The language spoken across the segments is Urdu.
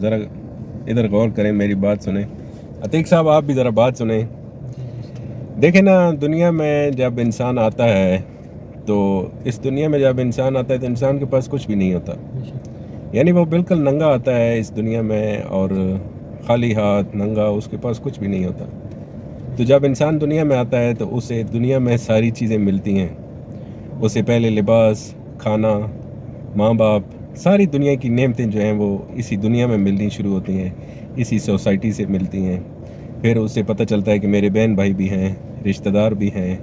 ذرا ادھر غور کریں, میری بات سنیں. عتیق صاحب آپ بھی ذرا بات سنیں. دیکھیں نا, دنیا میں جب انسان آتا ہے تو اس دنیا میں جب انسان آتا ہے تو انسان کے پاس کچھ بھی نہیں ہوتا. یعنی وہ بالکل ننگا آتا ہے اس دنیا میں, اور خالی ہاتھ ننگا, اس کے پاس کچھ بھی نہیں ہوتا. تو جب انسان دنیا میں آتا ہے تو اسے دنیا میں ساری چیزیں ملتی ہیں. اسے پہلے لباس, کھانا, ماں باپ, ساری دنیا کی نعمتیں جو ہیں وہ اسی دنیا میں ملنی شروع ہوتی ہیں, اسی سوسائٹی سے ملتی ہیں. پھر اسے پتہ چلتا ہے کہ میرے بہن بھائی بھی ہیں, رشتہ دار بھی ہیں,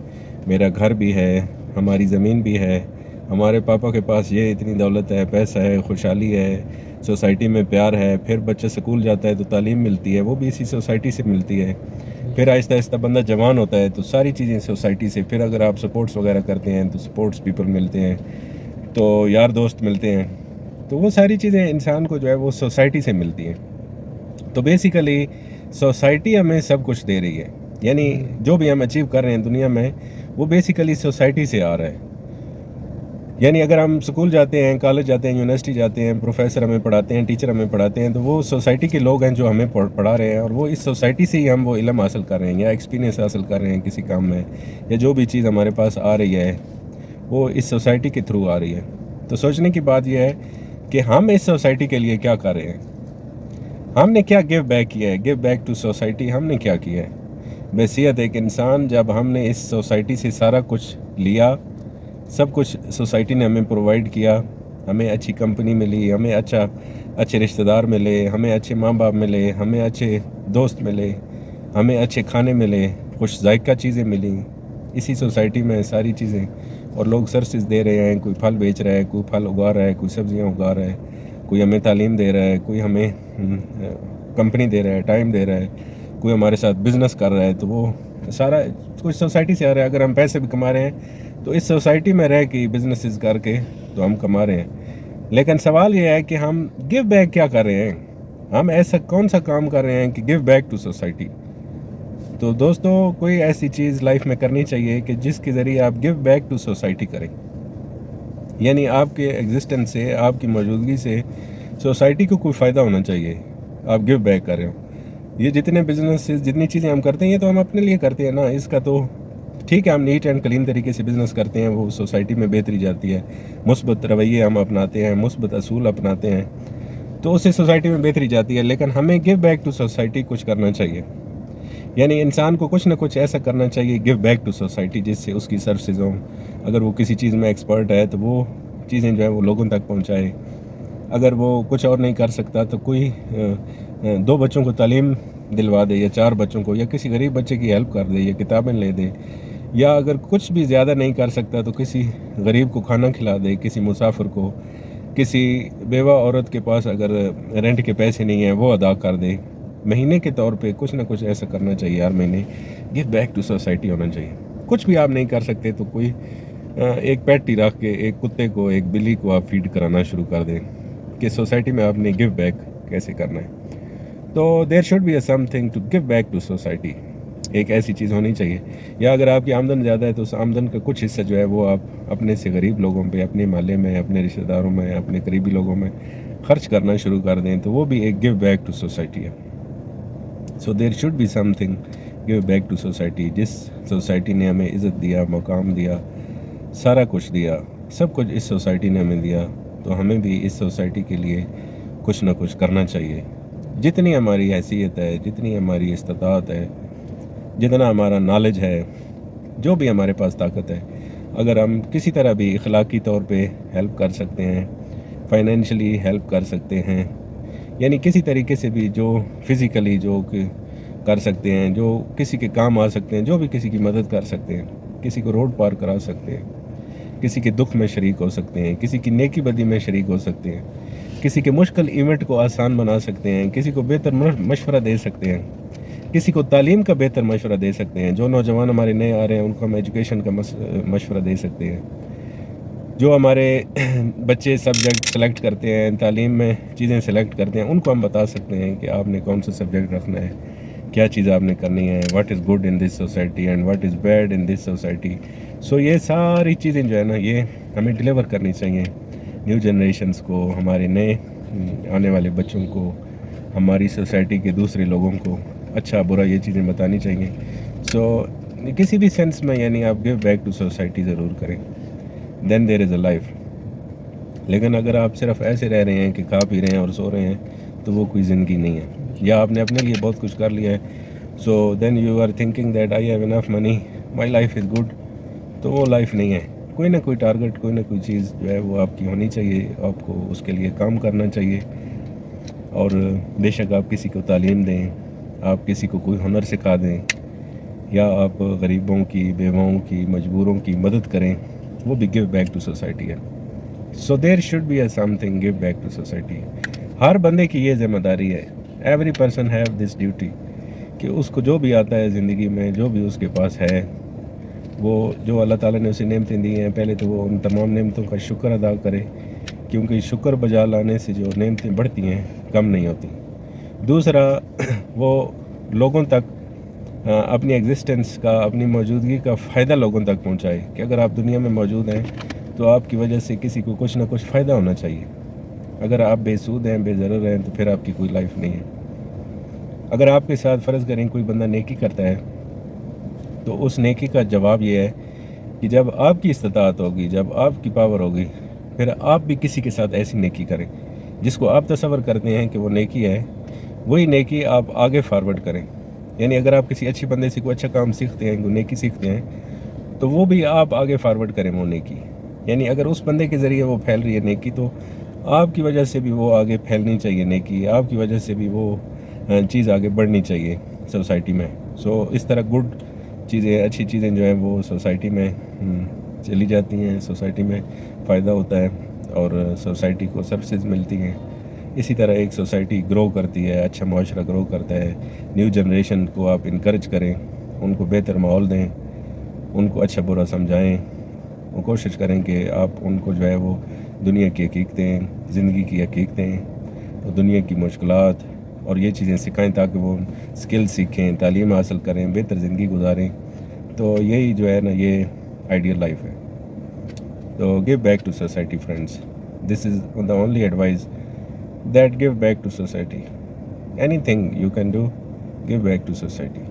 میرا گھر بھی ہے, ہماری زمین بھی ہے, ہمارے پاپا کے پاس یہ اتنی دولت ہے, پیسہ ہے, خوشحالی ہے, سوسائٹی میں پیار ہے. پھر بچہ سکول جاتا ہے تو تعلیم ملتی ہے, وہ بھی اسی سوسائٹی سے ملتی ہے. پھر آہستہ آہستہ بندہ جوان ہوتا ہے تو ساری چیزیں سوسائٹی سے. پھر اگر آپ سپورٹس وغیرہ کرتے ہیں تو سپورٹس پیپل ملتے ہیں, تو یار دوست ملتے ہیں. تو وہ ساری چیزیں انسان کو جو ہے وہ سوسائٹی سے ملتی ہیں. تو بیسیکلی سوسائٹی ہمیں سب کچھ دے رہی ہے. یعنی جو بھی ہم اچیو کر رہے ہیں دنیا میں وہ بیسیکلی سوسائٹی سے آ رہا ہے. یعنی اگر ہم سکول جاتے ہیں, کالج جاتے ہیں, یونیورسٹی جاتے ہیں, پروفیسر ہمیں پڑھاتے ہیں, ٹیچر ہمیں پڑھاتے ہیں, تو وہ سوسائٹی کے لوگ ہیں جو ہمیں پڑھا رہے ہیں, اور وہ اس سوسائٹی سے ہی ہم وہ علم حاصل کر رہے ہیں یا ایکسپیرینس حاصل کر رہے ہیں کسی کام میں, یا جو بھی چیز ہمارے پاس آ رہی ہے وہ اس سوسائٹی کے تھرو آ رہی ہے. تو سوچنے کی بات یہ ہے کہ ہم اس سوسائٹی کے لیے کیا کر رہے ہیں, ہم نے کیا گیو بیک کیا ہے, گیو بیک ٹو سوسائٹی ہم نے کیا کیا ہے. بحیثیت ایک انسان, جب ہم نے اس سوسائٹی سے سارا کچھ لیا, سب کچھ سوسائٹی نے ہمیں پرووائڈ کیا, ہمیں اچھی کمپنی ملی, ہمیں اچھے رشتہ دار ملے, ہمیں اچھے ماں باپ ملے, ہمیں اچھے دوست ملے, ہمیں اچھے کھانے ملے, خوش ذائقہ چیزیں ملیں اسی سوسائٹی میں ساری چیزیں. اور لوگ سرسز دے رہے ہیں, کوئی پھل بیچ رہا ہے, کوئی پھل اگا رہا ہے, کوئی سبزیاں اگا رہا ہے, کوئی ہمیں تعلیم دے رہا ہے, کوئی ہمیں کمپنی دے رہا ہے, ٹائم دے رہا ہے, کوئی ہمارے ساتھ بزنس کر رہا ہے. تو وہ سارا کچھ سوسائٹی سے آ رہا ہے. اگر ہم پیسے بھی کما رہے ہیں تو اس سوسائٹی میں رہ کے بزنسز کر کے تو ہم کما رہے ہیں. لیکن سوال یہ ہے کہ ہم گیو بیک کیا کر رہے ہیں, ہم ایسا کون سا کام کر رہے ہیں کہ گیو بیک ٹو سوسائٹی. تو دوستو, کوئی ایسی چیز لائف میں کرنی چاہیے کہ جس کے ذریعے آپ گیو بیک ٹو سوسائٹی کریں. یعنی آپ کے ایگزسٹنس سے, آپ کی موجودگی سے سوسائٹی کو کوئی فائدہ ہونا چاہیے, آپ گیو بیک کر رہے ہو. یہ جتنے بزنس, جتنی چیزیں ہم کرتے ہیں, یہ تو ہم اپنے لیے کرتے ہیں نا. اس کا تو ٹھیک ہے, ہم نیٹ اینڈ کلین طریقے سے بزنس کرتے ہیں, وہ سوسائٹی میں بہتری جاتی ہے, مثبت رویے ہم اپناتے ہیں, مثبت اصول اپناتے ہیں, تو اس سے سوسائٹی میں بہتری جاتی ہے. لیکن ہمیں گیو بیک ٹو سوسائٹی کچھ کرنا چاہیے. یعنی انسان کو کچھ نہ کچھ ایسا کرنا چاہیے گیو بیک ٹو سوسائٹی, جس سے اس کی سروسز ہوں. اگر وہ کسی چیز میں ایکسپرٹ ہے تو وہ چیزیں جو ہے وہ لوگوں تک پہنچائے. اگر وہ کچھ اور نہیں کر سکتا تو کوئی 2 بچوں کو تعلیم دلوا دے, یا 4 بچوں کو, یا کسی غریب بچے کی ہیلپ کر دے, یا کتابیں لے دے. یا اگر کچھ بھی زیادہ نہیں کر سکتا تو کسی غریب کو کھانا کھلا دے, کسی مسافر کو, کسی بیوہ عورت کے پاس اگر رینٹ کے پیسے نہیں ہیں وہ ادا کر دے. مہینے کے طور پہ کچھ نہ کچھ ایسا کرنا چاہیے, ہر مہینے گیو بیک ٹو سوسائٹی ہونا چاہیے. کچھ بھی آپ نہیں کر سکتے تو کوئی ایک پیٹ ہی رکھ کے ایک کتے کو, ایک بلی کو آپ فیڈ کرانا شروع کر دیں کہ سوسائٹی میں آپ نے گیو بیک کیسے کرنا ہے. تو there should be a something to give back to society, ایک ایسی چیز ہونی چاہیے. یا اگر آپ کی آمدن زیادہ ہے تو اس آمدن کا کچھ حصہ جو ہے وہ آپ اپنے سے غریب لوگوں پہ, اپنے محلے میں, اپنے رشتہ داروں میں, اپنے قریبی لوگوں میں خرچ کرنا شروع کر دیں, تو وہ بھی ایک گیو بیک ٹو سوسائٹی ہے. So there should be something give back to society. جس سوسائٹی نے ہمیں عزت دیا, مقام دیا, سارا کچھ دیا, سب کچھ اس سوسائٹی نے ہمیں دیا, تو ہمیں بھی اس سوسائٹی کے لیے کچھ نہ کچھ کرنا چاہیے. جتنی ہماری حیثیت ہے, جتنی ہماری استطاعت ہے, جتنا ہمارا نالج ہے, جو بھی ہمارے پاس طاقت ہے, اگر ہم کسی طرح بھی اخلاقی طور پہ ہیلپ کر سکتے ہیں, فائنینشلی ہیلپ کر سکتے ہیں, یعنی کسی طریقے سے بھی جو فزیکلی جو کر سکتے ہیں, جو کسی کے کام آ سکتے ہیں, جو بھی کسی کی مدد کر سکتے ہیں, کسی کو روڈ پار کرا سکتے ہیں, کسی کے دکھ میں شریک ہو سکتے ہیں, کسی کی نیکی بدی میں شریک ہو سکتے ہیں, کسی کے مشکل ایونٹ کو آسان بنا سکتے ہیں, کسی کو بہتر مشورہ دے سکتے ہیں, کسی کو تعلیم کا بہتر مشورہ دے سکتے ہیں. جو نوجوان ہمارے نئے آ رہے ہیں ان کو ہم ایجوکیشن کا مشورہ دے سکتے ہیں. جو ہمارے بچے سبجیکٹ سلیکٹ کرتے ہیں, تعلیم میں چیزیں سلیکٹ کرتے ہیں, ان کو ہم بتا سکتے ہیں کہ آپ نے کون سا سبجیکٹ رکھنا ہے, کیا چیز آپ نے کرنی ہے, what is good in this society and what is bad in this society. So یہ ساری چیزیں جو ہے نا یہ ہمیں ڈیلیور کرنی چاہیے. نیو جنریشنز کو، ہمارے نئے آنے والے بچوں کو، ہماری سوسائٹی کے دوسرے لوگوں کو اچھا برا یہ چیزیں بتانی چاہیے. سو کسی بھی سینس میں یعنی آپ گیو بیک ٹو سوسائٹی ضرور کریں، دین دیر از اے لائف. لیکن اگر آپ صرف ایسے رہ رہے ہیں کہ کھا پی رہے ہیں اور سو رہے ہیں تو وہ کوئی زندگی نہیں ہے. یا آپ نے اپنے لیے بہت کچھ کر لیا ہے، so then you are thinking that I have enough money, my life is good, تو وہ لائف نہیں ہے. کوئی نہ کوئی ٹارگٹ، کوئی نہ کوئی چیز جو ہے وہ آپ کی ہونی چاہیے، آپ کو اس کے لیے کام کرنا چاہیے. اور بے شک آپ کسی کو تعلیم دیں، آپ کسی کو کوئی ہنر سکھا دیں، یا آپ غریبوں کی، بیواؤں کی، مجبوروں کی مدد کریں، وہ بھی گیو بیک ٹو سوسائٹی ہے. So there should be a something give back to society. ہر بندے کی یہ ذمہ داری ہے، every person have this duty, کہ اس کو جو بھی آتا ہے زندگی میں، جو بھی اس کے پاس ہے، وہ جو اللہ تعالیٰ نے اسے نعمتیں دی ہیں، پہلے تو وہ ان تمام نعمتوں کا شکر ادا کرے، کیونکہ شکر بجا لانے سے جو نعمتیں بڑھتی ہیں کم نہیں ہوتی. دوسرا، وہ لوگوں تک اپنی ایگزسٹنس کا، اپنی موجودگی کا فائدہ لوگوں تک پہنچائے، کہ اگر آپ دنیا میں موجود ہیں تو آپ کی وجہ سے کسی کو کچھ نہ کچھ فائدہ ہونا چاہیے. اگر آپ بے سود ہیں، بے ضرر ہیں، تو پھر آپ کی کوئی لائف نہیں ہے. اگر آپ کے ساتھ فرض کریں کوئی بندہ نیکی کرتا ہے، تو اس نیکی کا جواب یہ ہے کہ جب آپ کی استطاعت ہوگی، جب آپ کی پاور ہوگی، پھر آپ بھی کسی کے ساتھ ایسی نیکی کریں جس کو آپ تصور کرتے ہیں کہ وہ نیکی ہے، وہی نیکی آپ آگے فارورڈ کریں. یعنی اگر آپ کسی اچھے بندے سے کوئی اچھا کام سیکھتے ہیں، کوئی نیکی سیکھتے ہیں، تو وہ بھی آپ آگے فارورڈ کریں وہ نیکی. یعنی اگر اس بندے کے ذریعے وہ پھیل رہی ہے نیکی، تو آپ کی وجہ سے بھی وہ آگے پھیلنی چاہیے نیکی، آپ کی وجہ سے بھی وہ چیز آگے بڑھنی چاہیے سوسائٹی میں. سو اس طرح گڈ چیزیں، اچھی چیزیں جو ہیں وہ سوسائٹی میں چلی جاتی ہیں، سوسائٹی میں فائدہ ہوتا ہے، اور سوسائٹی کو سروسز ملتی ہیں. اسی طرح ایک سوسائٹی گرو کرتی ہے، اچھا معاشرہ گرو کرتا ہے. نیو جنریشن کو آپ انکریج کریں، ان کو بہتر ماحول دیں، ان کو اچھا برا سمجھائیں، وہ کوشش کریں کہ آپ ان کو جو ہے وہ دنیا کی حقیقتیں، زندگی کی حقیقتیں، دنیا کی مشکلات اور یہ چیزیں سکھائیں، تاکہ وہ اسکل سیکھیں، تعلیم حاصل کریں، بہتر زندگی گزاریں. تو یہی جو ہے نا، یہ آئیڈیل لائف ہے. تو give back to society friends, this is the only advice that give back to society. Anything you can do, give back to society.